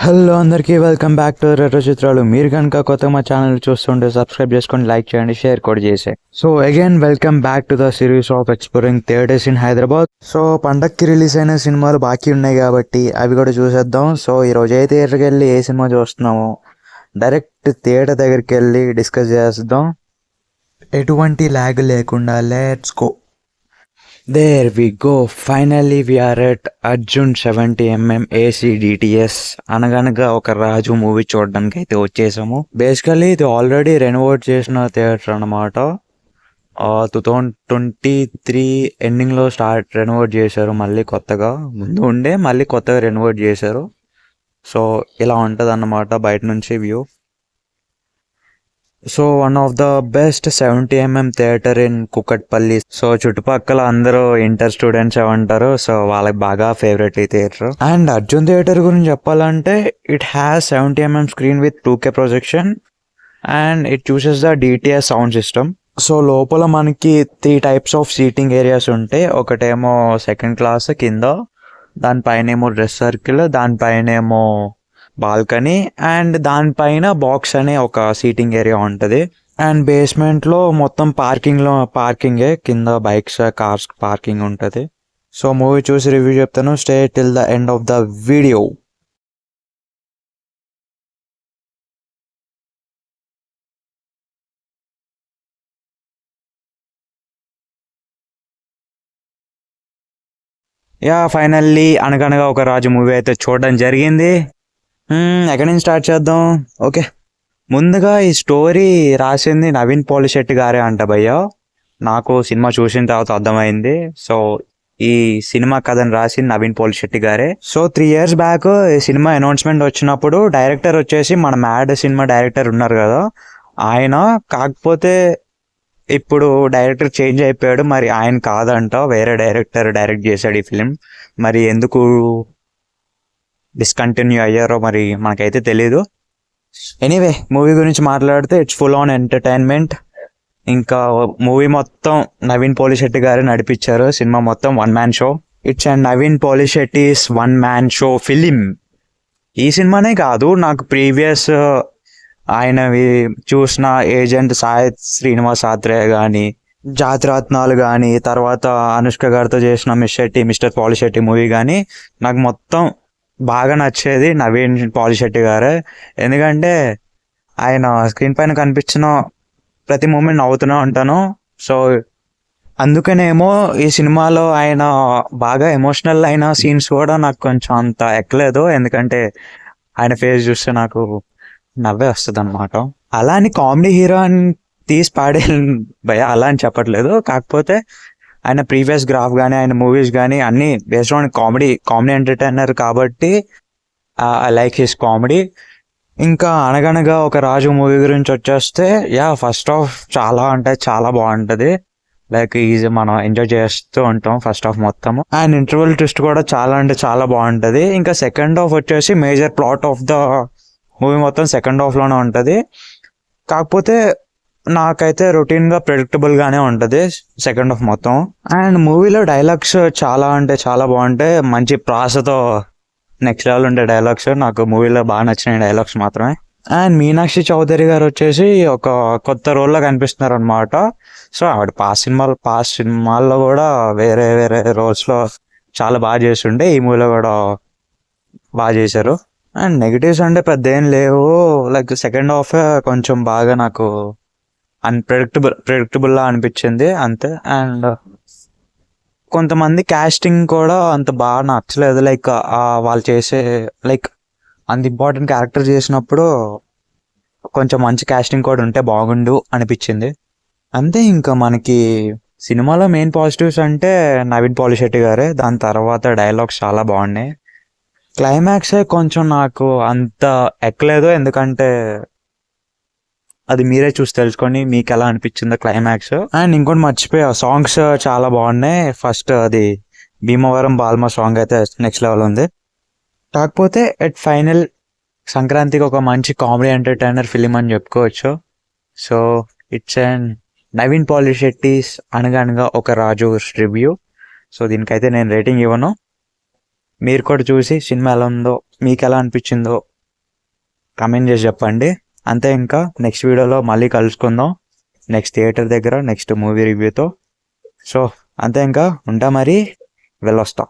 Hello అందరికీ welcome back to retro చిత్రాలు. మీరు కనుక కొత్త మా ఛానల్ చూస్తుంటే సబ్స్క్రైబ్ చేసుకొని లైక్ చేయండి, షేర్ కూడా చేసే. So again welcome back to the series of exploring theatres in Hyderabad. So పండక్కి రిలీజ్ అయిన సినిమాలు బాకీ ఉన్నాయి కాబట్టి అవి కూడా చూసేద్దాం. సో ఈరోజు ఏ థియేటర్కి వెళ్ళి ఏ సినిమా చూస్తున్నామో డైరెక్ట్ థియేటర్ దగ్గరికి వెళ్ళి డిస్కస్ చేద్దాం. ఎటువంటి ల్యాగ్ లేకుండా let's go. There we go. Finally we are at Arjun 70mm AC DTS అనగనగా ఒక రాజు మూవీ చూడడానికి అయితే వచ్చేసాము. బేసికలీ ఇది ఆల్రెడీ రెనోవేట్ చేసిన థియేటర్ అనమాట. 2023 ఎండింగ్లో రెనోవేట్ చేశారు. మళ్ళీ కొత్తగా ముందు ఉండే మళ్ళీ కొత్తగా రెనోవేట్ చేశారు. సో ఇలా ఉంటుంది అన్నమాట బయట నుంచి view. So one of the best 70mm theatre in Kukatpally. So చుట్టుపక్కల అందరూ ఇంటర్ స్టూడెంట్స్ ఏమంటారు, సో వాళ్ళకి బాగా ఫేవరెట్ ఈ థియేటర్. అండ్ అర్జున్ థియేటర్ గురించి చెప్పాలంటే it has 70mm screen with 2K projection and it chooses the DTS sound system. So లోపల మనకి 3 టైప్స్ ఆఫ్ సీటింగ్ ఏరియాస్ ఉంటాయి. ఒకటేమో సెకండ్ క్లాస్ కింద, దానిపైన ఏమో డ్రెస్ సర్కిల్, దానిపైన ఏమో బాల్కనీ అండ్ దానిపైన బాక్స్ అనే ఒక సీటింగ్ ఏరియా ఉంటుంది. అండ్ బేస్మెంట్లో మొత్తం పార్కింగే, కింద బైక్స్ కార్స్ పార్కింగ్ ఉంటుంది. సో మూవీ చూసి రివ్యూ చెప్తాను. Stay till the end of the video. Finally అనగనగా ఒక రాజు మూవీ అయితే చూడడం జరిగింది. ఎక్కడి నుంచి స్టార్ట్ చేద్దాం? ఓకే, ముందుగా ఈ స్టోరీ రాసింది నవీన్ పోలిశెట్టి గారే అంట భయ్య. నాకు సినిమా చూసిన తర్వాత అర్థమైంది. సో ఈ సినిమా కథను రాసింది నవీన్ పోలిశెట్టి గారే. సో 3 years బ్యాక్ ఈ సినిమా అనౌన్స్మెంట్ వచ్చినప్పుడు డైరెక్టర్ వచ్చేసి మన మ్యాడ్ సినిమా డైరెక్టర్ ఉన్నారు కదా ఆయన, కాకపోతే ఇప్పుడు డైరెక్టర్ చేంజ్ అయిపోయాడు. మరి ఆయన కాదంట, వేరే డైరెక్టర్ డైరెక్ట్ చేశాడు ఈ ఫిలిం. మరి ఎందుకు డిస్కంటిన్యూ అయ్యారో మరి మనకైతే తెలీదు. ఎనీవే మూవీ గురించి మాట్లాడితే ఇట్స్ ఫుల్ ఆన్ ఎంటర్టైన్మెంట్. ఇంకా మూవీ మొత్తం నవీన్ పోలిశెట్టి గారే నడిపించారు. సినిమా మొత్తం 1-man show. It's and Naveen Polishetty's 1-man show film. ఈ సినిమానే కాదు, నాకు ప్రీవియస్ ఆయనవి చూసిన ఏజెంట్ సాయి శ్రీనివాస్ ఆత్రేయ కానీ, జాతిరత్నాలు కానీ, తర్వాత అనుష్క గారితో చేసిన మిస్టర్ పోలిశెట్టి మూవీ కానీ నాకు మొత్తం బాగా నచ్చేది నవీన్ పోలిశెట్టి గారే. ఎందుకంటే ఆయన స్క్రీన్ పైన కనిపించిన ప్రతి మూమెంట్ నవ్వుతూనే ఉంటాను. సో అందుకనేమో ఈ సినిమాలో ఆయన బాగా ఎమోషనల్ అయిన సీన్స్ కూడా నాకు కొంచెం అంత ఎక్కలేదు. ఎందుకంటే ఆయన ఫేస్ చూస్తే నాకు నవ్వే వస్తుంది అనమాట. అలా అని కామెడీ హీరో అని తీసి పాడే భయ అలా అని చెప్పట్లేదు. కాకపోతే ఆయన ప్రీవియస్ గ్రాఫ్ కానీ ఆయన మూవీస్ కానీ అన్నీ బేస్డ్ ఆన్ కామెడీ ఎంటర్టైనర్ కాబట్టి ఐ లైక్ హిస్ కామెడీ. ఇంకా అనగనగా ఒక రాజు మూవీ గురించి వచ్చేస్తే ఫస్ట్ హాఫ్ చాలా అంటే చాలా బాగుంటుంది. లైక్ ఈజీ మనం ఎంజాయ్ చేస్తూ ఉంటాం ఫస్ట్ హాఫ్ మొత్తం. అండ్ ఇంటర్వెల్ ట్విస్ట్ కూడా చాలా అంటే చాలా బాగుంటుంది. ఇంకా సెకండ్ హాఫ్ వచ్చేసి major plot of the movie మొత్తం సెకండ్ హాఫ్లోనే ఉంటుంది. కాకపోతే నాకైతే రొటీన్గా ప్రెడిక్టబుల్గానే ఉంటుంది సెకండ్ హాఫ్ మొత్తం. అండ్ మూవీలో డైలాగ్స్ చాలా అంటే చాలా బాగుంటాయి. మంచి ప్రాసతో నెక్స్ట్ లెవెల్ ఉండే డైలాగ్స్ నాకు మూవీలో బాగా నచ్చిన డైలాగ్స్ మాత్రమే. అండ్ మీనాక్షి చౌదరి గారు వచ్చేసి ఒక కొత్త రోల్లో కనిపిస్తున్నారు అనమాట. సో ఆవిడ పాస్ సినిమాల్లో కూడా వేరే వేరే రోల్స్లో చాలా బాగా చేస్తుండే, ఈ మూవీలో కూడా బాగా చేశారు. అండ్ నెగిటివ్స్ అంటే పెద్ద ఏం లేవు. లైక్ సెకండ్ హాఫ్ కొంచెం బాగా నాకు ప్రెడిక్టబుల్లా అనిపించింది అంతే. అండ్ కొంతమంది కాస్టింగ్ కూడా అంత బాగా నచ్చలేదు. లైక్ వాళ్ళు చేసే లైక్ అంత ఇంపార్టెంట్ క్యారెక్టర్ చేసినప్పుడు కొంచెం మంచి కాస్టింగ్ కూడా ఉంటే బాగుండు అనిపించింది అంతే. ఇంకా మనకి సినిమాలో మెయిన్ పాజిటివ్స్ అంటే నవీన్ పోలిశెట్టి గారే. దాని తర్వాత డైలాగ్స్ చాలా బాగున్నాయి. క్లైమాక్సే కొంచెం నాకు అంత ఎక్కలేదు. ఎందుకంటే అది మీరే చూసి తెలుసుకొని మీకు ఎలా అనిపించిందో క్లైమాక్స్. అండ్ ఇంకోటి మర్చిపోయా, సాంగ్స్ చాలా బాగున్నాయి. ఫస్ట్ అది భీమవరం బాల్మ సాంగ్ అయితే నెక్స్ట్ లెవెల్ ఉంది. కాకపోతే ఎట్ ఫైనల్ సంక్రాంతికి ఒక మంచి కామెడీ ఎంటర్టైనర్ ఫిలిం అని చెప్పుకోవచ్చు. సో ఇట్స్ అండ్ నవీన్ పోలిశెట్టిస్ అనగనగా ఒక రాజు రివ్యూ. సో దీనికైతే నేను రేటింగ్ ఇవ్వను. మీరు కూడా చూసి సినిమా ఎలా ఉందో, మీకు ఎలా అనిపించిందో కమెంట్ చేసి చెప్పండి. అంతే, ఇంకా నెక్స్ట్ వీడియోలో మళ్ళీ కలుసుకుందాం, నెక్స్ట్ థియేటర్ దగ్గర నెక్స్ట్ మూవీ రివ్యూతో. సో అంతే, ఇంకా ఉంటా, మరి వెళ్ళొస్తా.